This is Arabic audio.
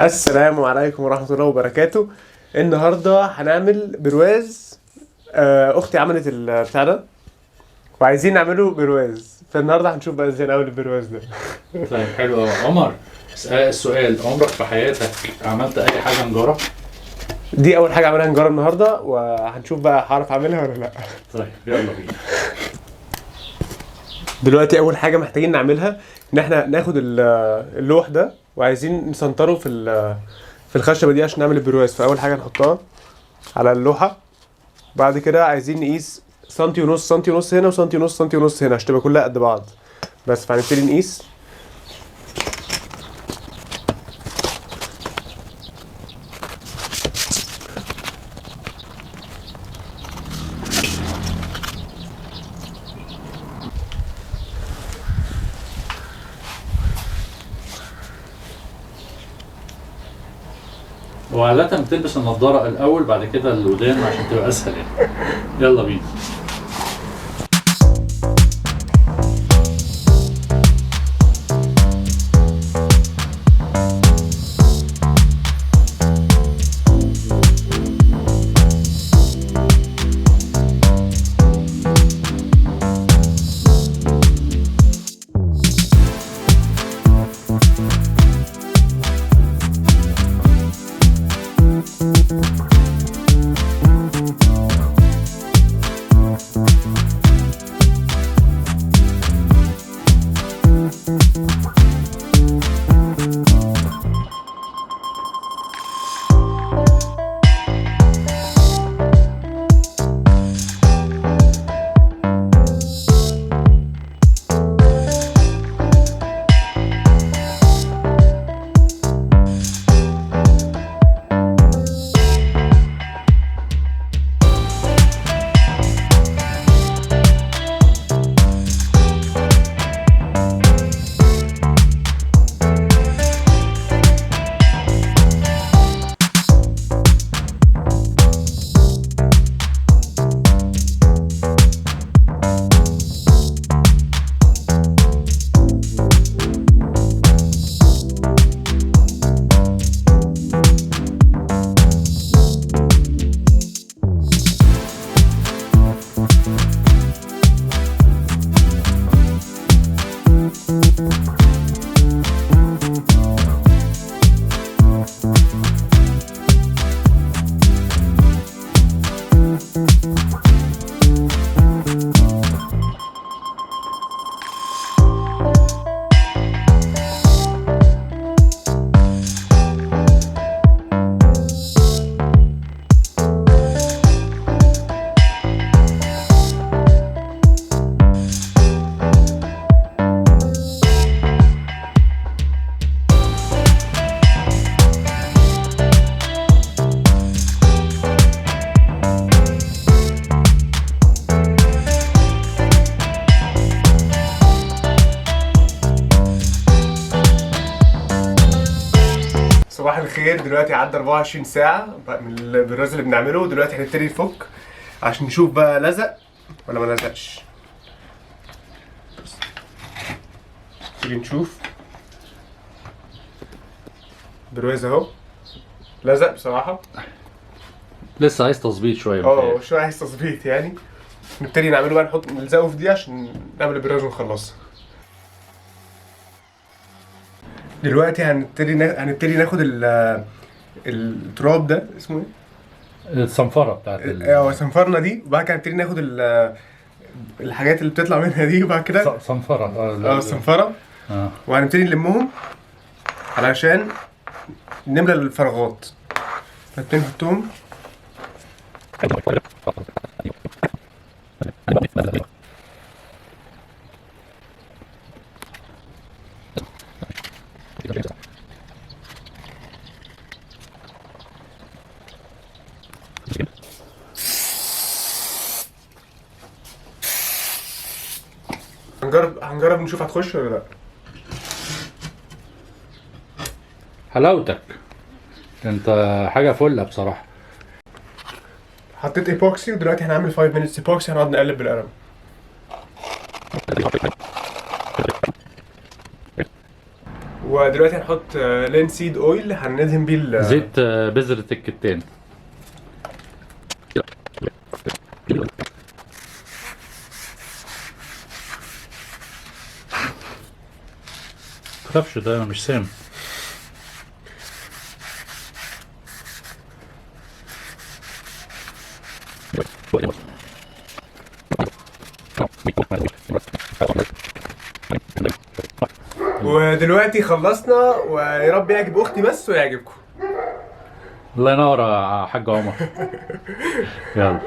السلام عليكم ورحمة الله وبركاته. النهاردة هنعمل برواز. اختي عملت البتاع ده وعايزين نعمله برواز، فالنهاردة هنشوف بقى ازاي نعمل البرواز ده. طيب حلو قوي. عمر، السؤال، عمرك في حياتك عملت اي حاجة نجارة؟ دي اول حاجة عملها نجارة النهاردة، وهنشوف بقى هعرف اعملها ولا لا. طيب يلا بينا. دلوقتي اول حاجة محتاجين نعملها ان احنا ناخد اللوح ده وعايزين نسنطره في الخشبة دي عشان نعمل البرواز. فاول حاجة نحطها على اللوحة، بعد كده عايزين نقيس سنتي ونص هنا وسنتي ونص هنا عشان تبقى كلها قد بعض. بس فهنبتدي نقيس. وعادة بتلبس النضارة الأول بعد كده الودان عشان تبقى أسهل يعني. يلا بينا. صباح الخير. دلوقتي عدى 24 ساعة من البرواز اللي بنعمله. دلوقتي هنبتدي نفك عشان نشوف بقى لزق ولا ما لزقش. نبتدي نشوف برواز اهو. لزق بصراحة، لسه عايز تظبيط شوية. شوية عايز تظبيط يعني. نبتدي نعمله بقى، نلزقه في دي عشان نعمل البرواز ونخلصه. دلوقتي هنبتدي ناخد التراب ده اسمه ايه؟ الصنفرة بتاعت صنفرنا دي، وبعد كده هنبتدي ناخد الحاجات اللي بتطلع منها دي، وبعد كده صنفرة الصنفرة. وهنبتدي نلمهم علشان نملى الفراغات. هنبتدي نحطهم. هنجرب نشوف هتخش ولا لا. حلاوتك انت حاجة فلة بصراحة. حطيت ايبوكسي، ودلوقتي هنعمل 5 minutes ايبوكسي. هنقعد نقلب بالقلم. و ودلوقتي هنحط لينسيد اويل هندهن بيه زيت بذرة الكتان. متخافش، ده انا مش سام. ودلوقتي خلصنا، ويا رب يعجب اختي بس ويعجبكم. الله ينور يا حاج عمر. يلا.